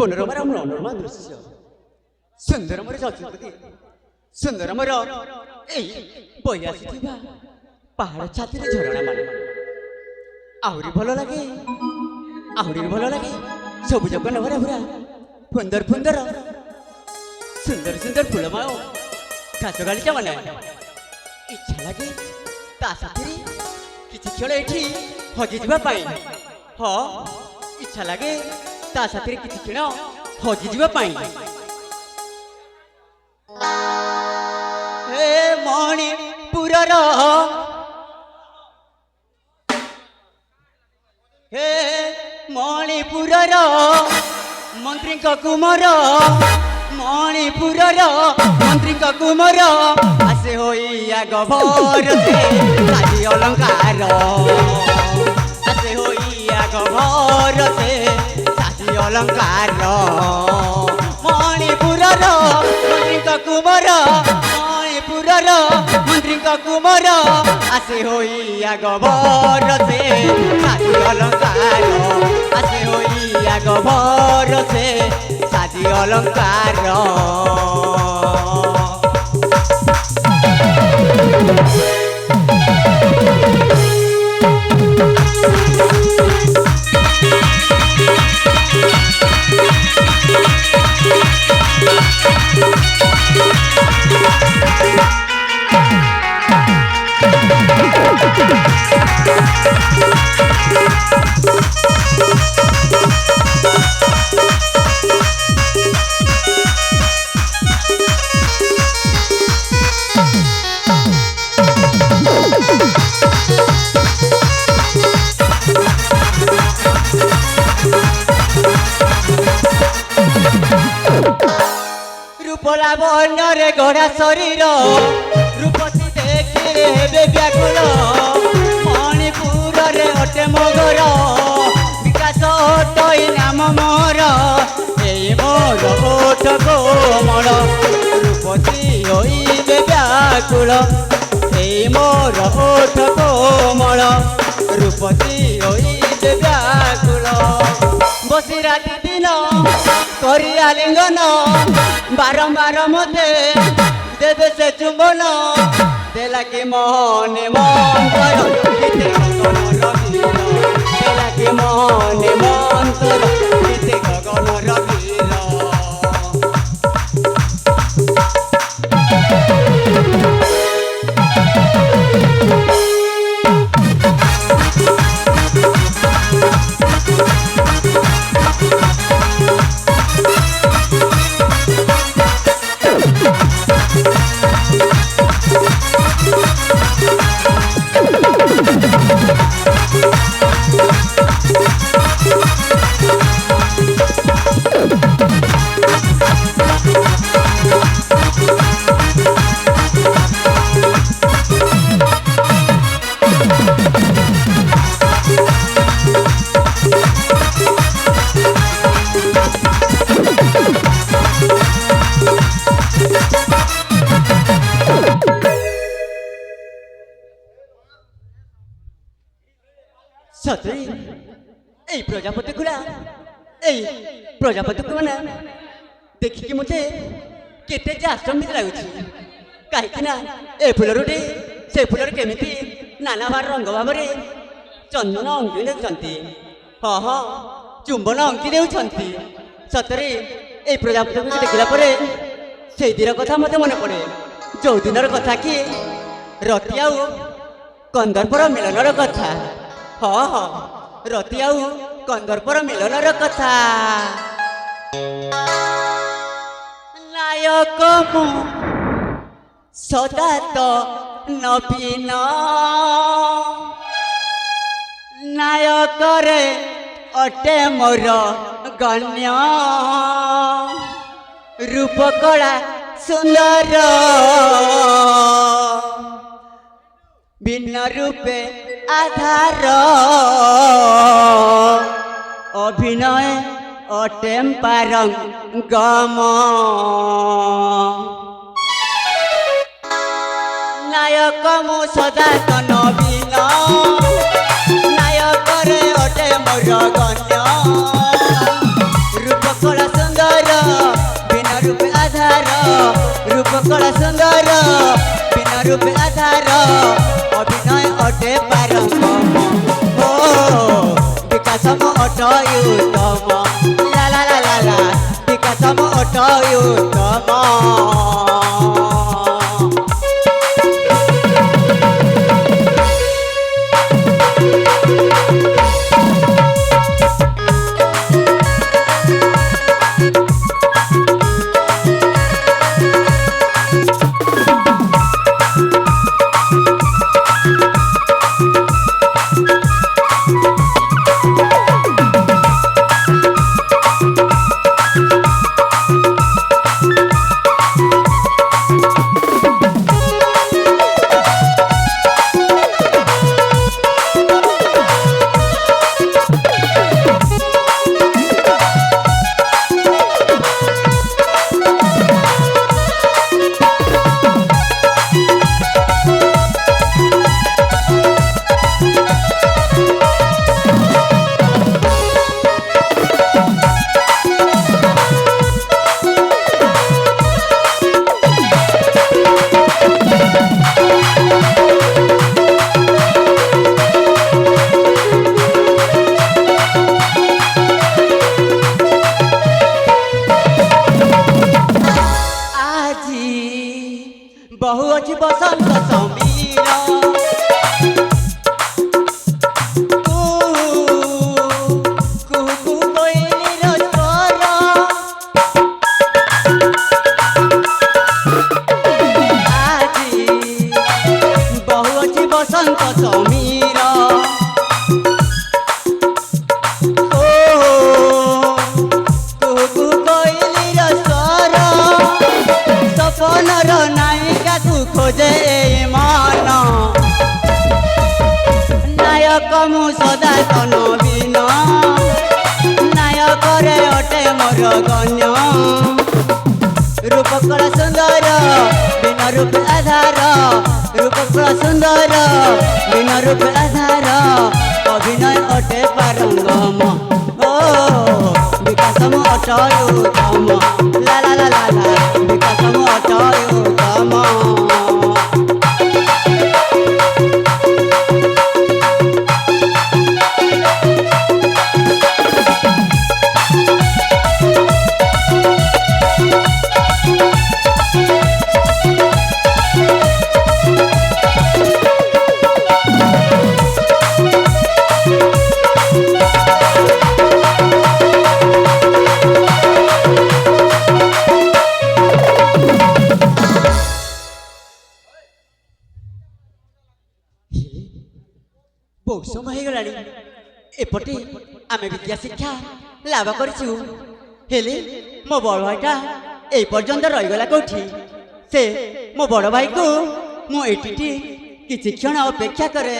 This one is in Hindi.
মনোরমার মনোরমা দৃশ্য সুন্দর মোর চতুর্দিকে সুন্দর মোর এই বই আসুথিবা পাহাড় ছাতিরে ঝরଣା মানে আହୁରି ଭଲ ଲାଗେ ଆହୁରି ଭଲ ଲାଗେ ସବୁଜ କନଭରା ଭରା ସୁନ୍ଦର ସୁନ୍ଦର ସୁନ୍ଦର ସୁନ୍ଦର ଫୁଲମାଳ ଘାସ ଗାଲିଚା ମାନେ ଇଚ୍ଛା ଲାଗେ ତା ସାଥିରେ କିଛି କ୍ଷଣ ଏଠି ହଜିଯିବା ପାଇଁ ହଁ ଇଚ୍ଛା ଲାଗେ ତା ସାଥିରେ କିଛି କ୍ଷଣ ହଜିଯିବା ପାଇଁ ହେ ମଣିପୁରର हे मणिपुरर मंत्री कुमार मणिपुरर मंत्री कुमार आसे होइया गभर से साजी अलंकार आसे होइया गभर से साजी अलंकार मणिपुरर मंत्री कुमार मणिपुरर मंत्री कुमार आसे होइया गभर से साजी अलंकार आसे होइया गभर से साजी अलंकार रूपला बन्नरे गढ़ा शरीर रूपसी देखिले हेबे व्याकुल मणिपुर रे अटे मगर विकास तई नाम मोर एई मोर ओठ कोमल रूपसी होइबे व्याकुल एई मोर ओठ कोमल रूपसी होइबे व्याकुल बसी राति दिन करिया लिंगन बारंबार मते देवे से चुंबन देला कि मने मंतर किते गगन रवीर देला कि मने मंतर किते गगन रवीर सतरी ए प्रजापति गुला ए प्रजापति को माने देखि कि मते केते जे आश्चर्य लागुछि काहे ना ए फुलरुटी से फुलर केमिति नाना बार रंग भाबरे चंदन अंकी देउछंती हां हां चुंबन अंकी देउछंती सतरी ए प्रजापति को देखिला परे सेई दिर कथा मते मने पड़े जो दिनर कथा कि रति आउ कंदर्पर मिलनर कथा हाँ हाँ रति आउ कंदर्पर मिलनर कथा नायक मु सदा तो नवीन नायक रे अटे मोर गण्य रूप कला सुंदर भिन्न रूपे आधार अभिनय अटेम पारंगम नायक मु सदा तो नवीन नायक रे अटे मोर गण्य रूप कला रूपकला सुंदर बिना रूप आधार अभिनय अटे पारंगम ओ विकासम अटयुतम ला ला ला ला ला विकासम अटयुतम बहु अच्छी बसंत समीर कुहू कोइलीर स्वर आजी बहु अच्छी बसंत समीर कुहू कोइलीर स्वर सपनर नायिका तू खोजे मान नायक मु सदा तन बिन नायक रे अटे मोर गण्य रूपकला सुंदर बिना रूप आधार रूपकला सुंदर बिना रूप आधार अभिनय अटे पारंगम ओ विकासम अटयुतम ला ला ला ला ला विकासम अटयुतम बहुत समय हो गलानी एपटे आमे विद्या शिक्षा लाभ करिछु हेले मो बड़ भाईटा ए पर्यंत रही गला कोठी से मो बड़ भाई को मो एटिटी किछि क्षण अपेक्षा करे